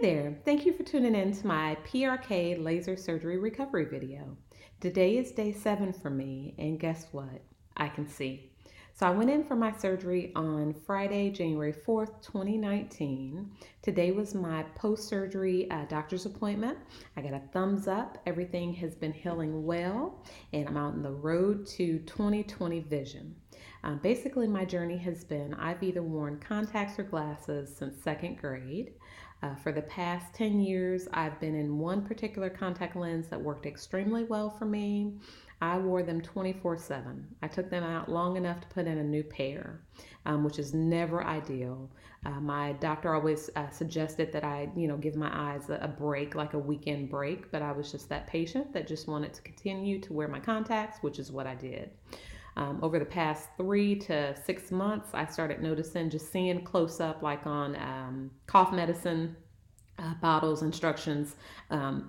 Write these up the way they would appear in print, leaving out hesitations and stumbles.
There, thank you for tuning in to my PRK laser surgery recovery video. Today is day 7 for me, and guess what? I can see. So I went in for my surgery on Friday, January 4th, 2019. Today was my post-surgery doctor's appointment. I got a thumbs up. Everything has been healing well, and I'm out on the road to 2020 vision. Basically, my journey has been I've either worn contacts or glasses since second grade. For the past 10 years, I've been in one particular contact lens that worked extremely well for me. I wore them 24/7. I took them out long enough to put in a new pair, which is never ideal. My doctor always suggested that I, give my eyes a break, like a weekend break, but I was just that patient that just wanted to continue to wear my contacts, which is what I did. Over the past 3 to 6 months, I started noticing, just seeing close up, like on cough medicine bottles, instructions,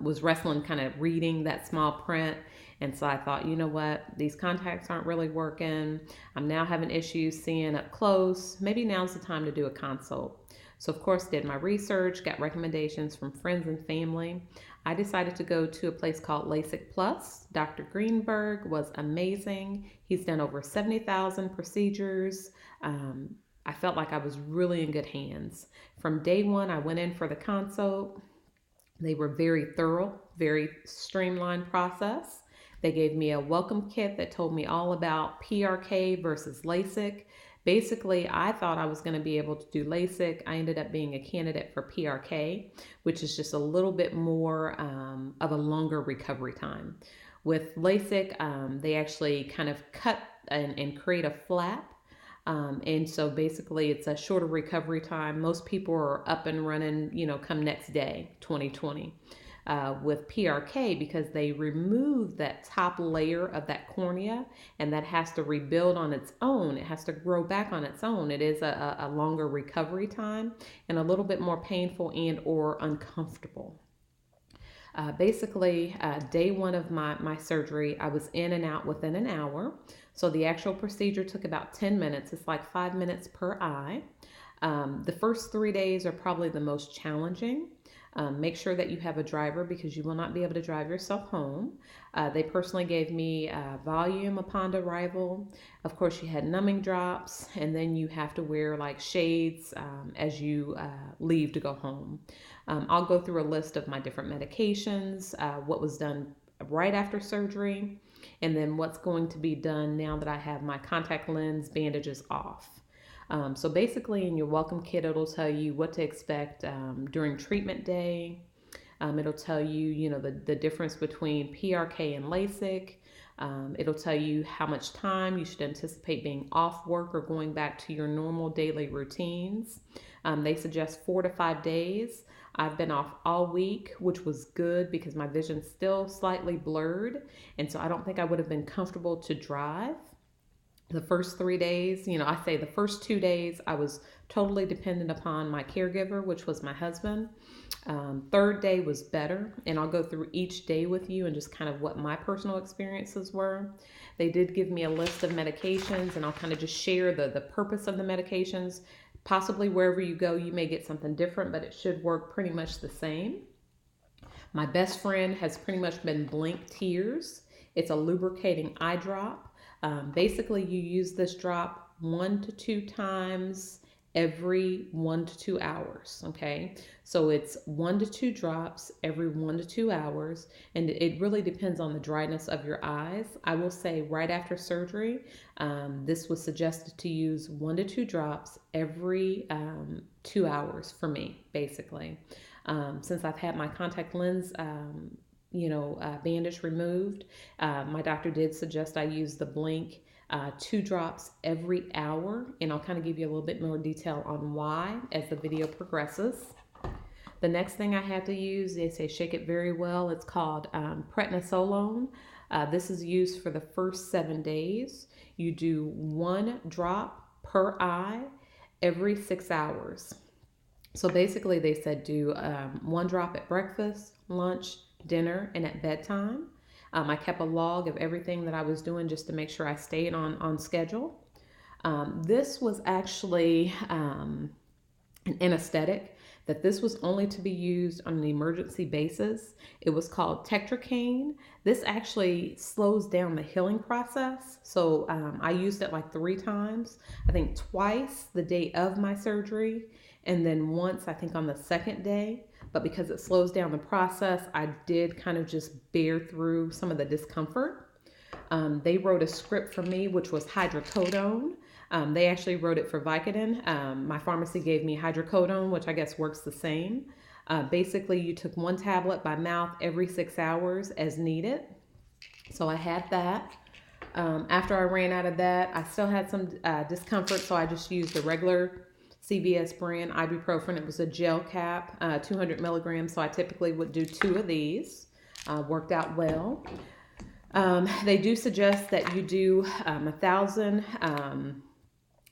was wrestling, kind of reading that small print. And so I thought, you know what, these contacts aren't really working. I'm now having issues seeing up close. Maybe now's the time to do a consult. So of course, did my research, got recommendations from friends and family. I decided to go to a place called LASIK Plus. Dr. Greenberg was amazing. He's done over 70,000 procedures. I felt like I was really in good hands. From day one, I went in for the consult. They were very thorough, very streamlined process. They gave me a welcome kit that told me all about PRK versus LASIK. Basically, I thought I was going to be able to do LASIK. I ended up being a candidate for PRK, which is just a little bit more of a longer recovery time. With LASIK, they actually kind of cut and create a flap. And so basically it's a shorter recovery time. Most people are up and running, come next day, 2020. With PRK, because they remove that top layer of that cornea, and that has to rebuild on its own. It has to grow back on its own. It is a longer recovery time and a little bit more painful and or uncomfortable. Basically, day 1 of my surgery, I was in and out within an hour. So the actual procedure took about 10 minutes. It's like 5 minutes per eye. The first 3 days are probably the most challenging. Make sure that you have a driver because you will not be able to drive yourself home. They personally gave me volume upon arrival. Of course, you had numbing drops, and then you have to wear like shades as you leave to go home. I'll go through a list of my different medications, what was done right after surgery, and then what's going to be done now that I have my contact lens bandages off. So basically in your welcome kit, it'll tell you what to expect during treatment day. It'll tell you, the difference between PRK and LASIK. It'll tell you how much time you should anticipate being off work or going back to your normal daily routines. They suggest 4 to 5 days. I've been off all week, which was good because my vision's still slightly blurred. And so I don't think I would have been comfortable to drive. The first 3 days, I say the first 2 days, I was totally dependent upon my caregiver, which was my husband. Third day was better, and I'll go through each day with you and just kind of what my personal experiences were. They did give me a list of medications, and I'll kind of just share the purpose of the medications. Possibly wherever you go, you may get something different, but it should work pretty much the same. My best friend has pretty much been Blink Tears. It's a lubricating eye drop. Basically, you use this drop 1 to 2 times every 1 to 2 hours, okay? So it's 1 to 2 drops every 1 to 2 hours, and it really depends on the dryness of your eyes. I will say right after surgery, this was suggested to use 1 to 2 drops every 2 hours for me, basically. Since I've had my contact lens bandage removed. My doctor did suggest I use the Blink 2 drops every hour, and I'll kind of give you a little bit more detail on why as the video progresses. The next thing I had to use, they say shake it very well. It's called prednisolone. This is used for the first 7 days. You do 1 drop per eye every 6 hours. So basically they said do 1 drop at breakfast, lunch, dinner, and at bedtime. I kept a log of everything that I was doing just to make sure I stayed on schedule. This was actually an anesthetic that this was only to be used on an emergency basis. It was called Tetracaine. This actually slows down the healing process. So I used it like 3 times. I think twice the day of my surgery, and then once I think on the second day. But because it slows down the process, I did kind of just bear through some of the discomfort. They wrote a script for me, which was hydrocodone. They actually wrote it for Vicodin. My pharmacy gave me hydrocodone, which I guess works the same. Basically, you took 1 tablet by mouth every 6 hours as needed. So I had that. After I ran out of that, I still had some discomfort, so I just used a regular CVS brand ibuprofen. It was a gel cap, 200 milligrams, so I typically would do 2 of these. Worked out well. They do suggest that you do 1,000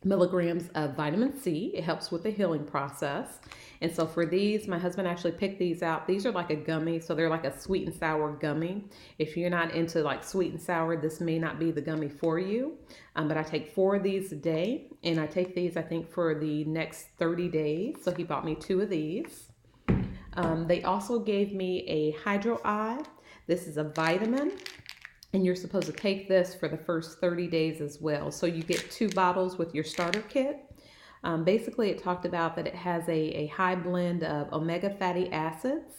milligrams of vitamin C. It helps with the healing process. And so for these, my husband actually picked these out. These are like a gummy, so they're like a sweet and sour gummy. If you're not into like sweet and sour, this may not be the gummy for you. But I take 4 of these a day, and I take these, I think, for the next 30 days. So he bought me 2 of these. They also gave me a Hydro Eye. This is a vitamin, and you're supposed to take this for the first 30 days as well. So you get 2 bottles with your starter kit. Basically, it talked about that it has a high blend of omega fatty acids.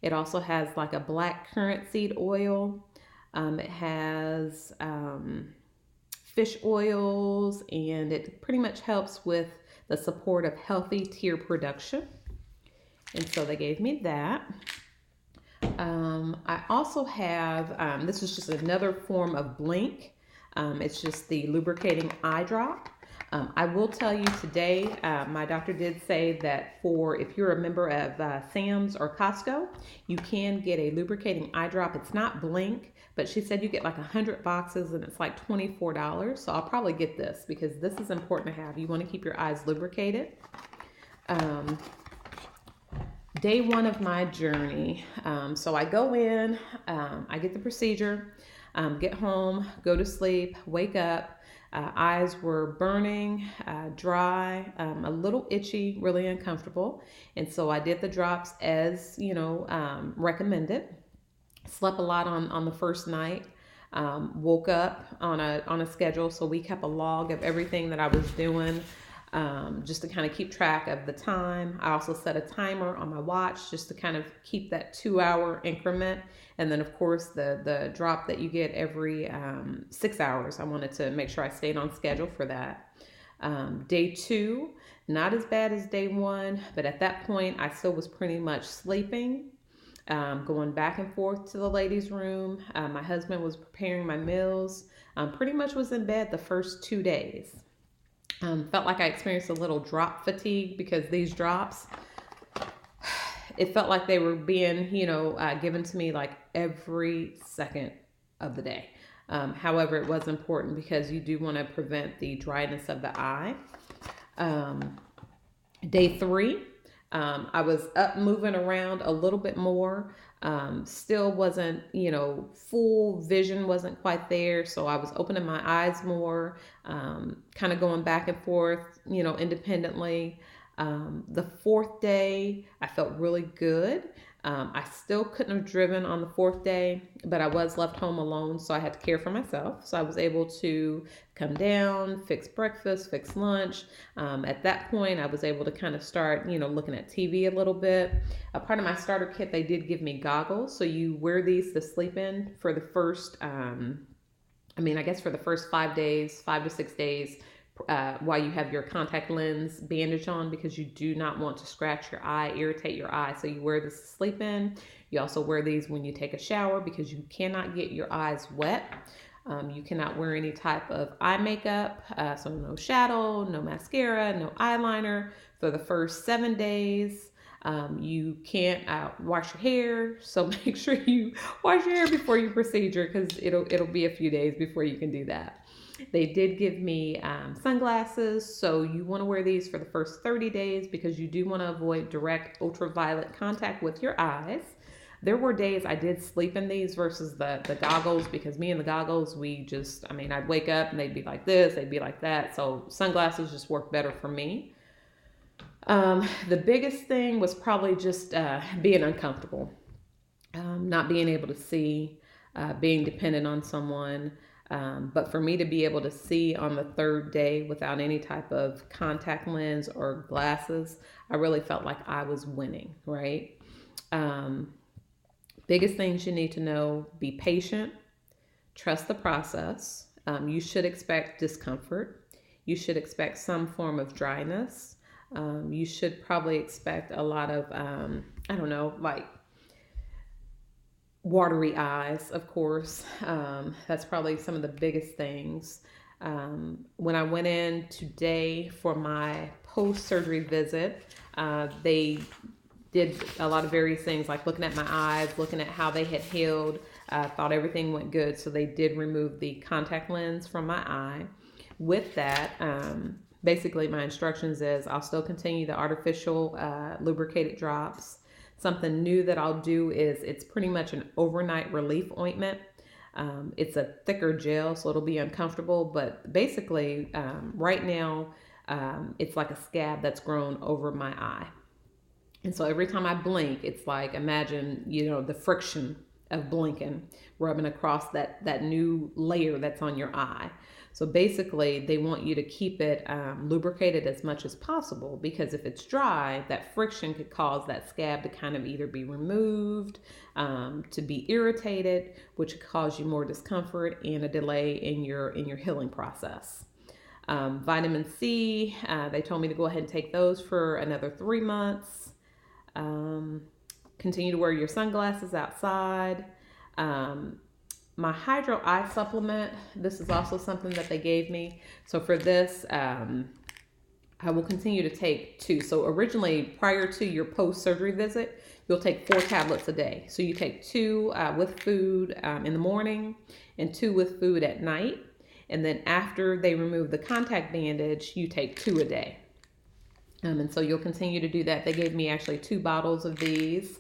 It also has like a black currant seed oil. It has fish oils, and it pretty much helps with the support of healthy tear production. And so they gave me that. I also have, this is just another form of Blink. It's just the lubricating eye drop. I will tell you today, my doctor did say that if you're a member of Sam's or Costco, you can get a lubricating eye drop. It's not Blink, but she said you get like 100 boxes and it's like $24. So I'll probably get this because this is important to have. You want to keep your eyes lubricated. Day 1 of my journey. So I go in, I get the procedure, get home, go to sleep, wake up. Eyes were burning, dry, a little itchy, really uncomfortable. And so I did the drops as, recommended. Slept a lot on the first night. Woke up on a schedule. So we kept a log of everything that I was doing. Just to kind of keep track of the time. I also set a timer on my watch just to kind of keep that 2-hour increment. And then of course the drop that you get every 6 hours. I wanted to make sure I stayed on schedule for that. Day 2, not as bad as day 1, but at that point I still was pretty much sleeping. Going back and forth to the ladies' room. My husband was preparing my meals. Pretty much was in bed the first 2 days. Felt like I experienced a little drop fatigue because these drops, it felt like they were being, given to me like every second of the day. However, it was important because you do want to prevent the dryness of the eye. Day 3, I was up moving around a little bit more. Still wasn't, full vision wasn't quite there. So I was opening my eyes more, kind of going back and forth, independently. The 4th day, I felt really good. I still couldn't have driven on the 4th day, but I was left home alone, so I had to care for myself. So I was able to come down, fix breakfast, fix lunch. At that point, I was able to kind of start, looking at TV a little bit. A part of my starter kit, they did give me goggles. So you wear these to sleep in for the first, I guess for the first 5 days, 5 to 6 days, while you have your contact lens bandage on, because you do not want to scratch your eye, irritate your eye. So you wear this to sleep in. You also wear these when you take a shower because you cannot get your eyes wet. You cannot wear any type of eye makeup. So no shadow, no mascara, no eyeliner for the first 7 days. You can't wash your hair. So make sure you wash your hair before your procedure because it'll be a few days before you can do that. They did give me sunglasses, so you want to wear these for the first 30 days because you do want to avoid direct ultraviolet contact with your eyes. There were days I did sleep in these versus the goggles because me and the goggles, I'd wake up and they'd be like this, they'd be like that. So sunglasses just work better for me. The biggest thing was probably just being uncomfortable, not being able to see, being dependent on someone. But for me to be able to see on the third day without any type of contact lens or glasses, I really felt like I was winning, right? Um, Biggest things you need to know: be patient, trust the process. You should expect discomfort. You should expect some form of dryness. You should probably expect a lot of, I don't know, like watery eyes, of course. That's probably some of the biggest things. When I went in today for my post surgery visit, they did a lot of various things like looking at my eyes, looking at how they had healed. Thought everything went good, so they did remove the contact lens from my eye. With that, basically my instructions is I'll still continue the artificial lubricated drops. Something new that I'll do is it's pretty much an overnight relief ointment. It's a thicker gel, so it'll be uncomfortable, but basically right now it's like a scab that's grown over my eye. And so every time I blink, it's like, imagine, the friction of blinking rubbing across that new layer that's on your eye. So basically, they want you to keep it lubricated as much as possible, because if it's dry, that friction could cause that scab to kind of either be removed, to be irritated, which could cause you more discomfort and a delay in your healing process. Vitamin C, they told me to go ahead and take those for another 3 months. Continue to wear your sunglasses outside. My hydro eye supplement, this is also something that they gave me. So for this, I will continue to take 2. So originally, prior to your post-surgery visit, you'll take 4 tablets a day. So you take 2 with food in the morning and 2 with food at night. And then after they remove the contact bandage, you take 2 a day. And so you'll continue to do that. They gave me actually 2 bottles of these.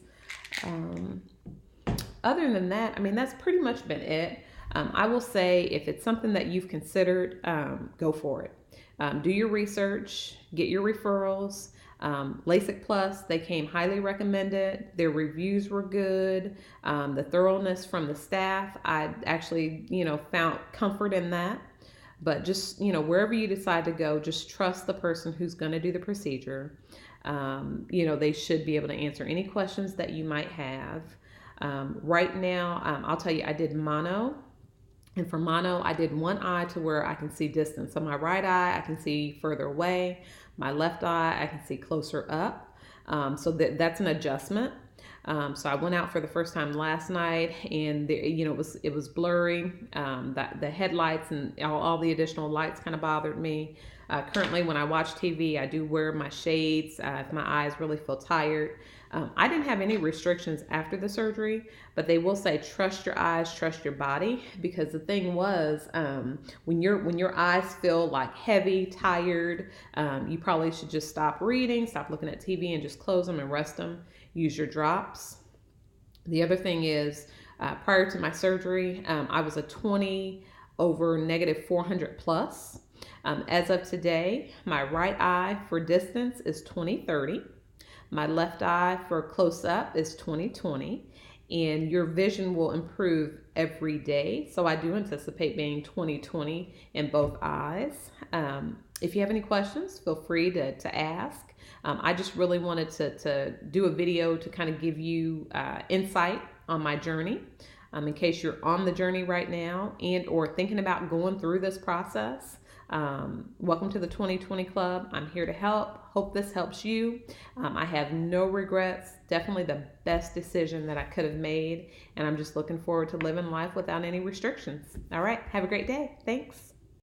Other than that, I mean, that's pretty much been it. I will say, if it's something that you've considered, go for it. Do your research, get your referrals. LASIK Plus, they came highly recommended. Their reviews were good. The thoroughness from the staff, I actually, found comfort in that. But just, wherever you decide to go, just trust the person who's going to do the procedure. They should be able to answer any questions that you might have. Right now, I'll tell you, I did mono. And for mono, I did one eye to where I can see distance. So my right eye, I can see further away. My left eye, I can see closer up. So that's an adjustment. So I went out for the first time last night, and it was blurry. The headlights and all the additional lights kind of bothered me. Currently, when I watch TV, I do wear my shades if my eyes really feel tired. I didn't have any restrictions after the surgery, but they will say trust your eyes, trust your body, because the thing was, when your eyes feel like heavy, tired, you probably should just stop reading, stop looking at TV, and just close them and rest them. Use your drops. The other thing is, prior to my surgery, I was a 20 over -400 plus. As of today, my right eye for distance is 20/30. My left eye for close up is 20/20. And your vision will improve every day. So I do anticipate being 20/20 in both eyes. If you have any questions, feel free to ask. I just really wanted to do a video to kind of give you insight on my journey. In case you're on the journey right now and or thinking about going through this process. Welcome to the 2020 Club. I'm here to help. Hope this helps you. I have no regrets. Definitely the best decision that I could have made. And I'm just looking forward to living life without any restrictions. All right. Have a great day. Thanks.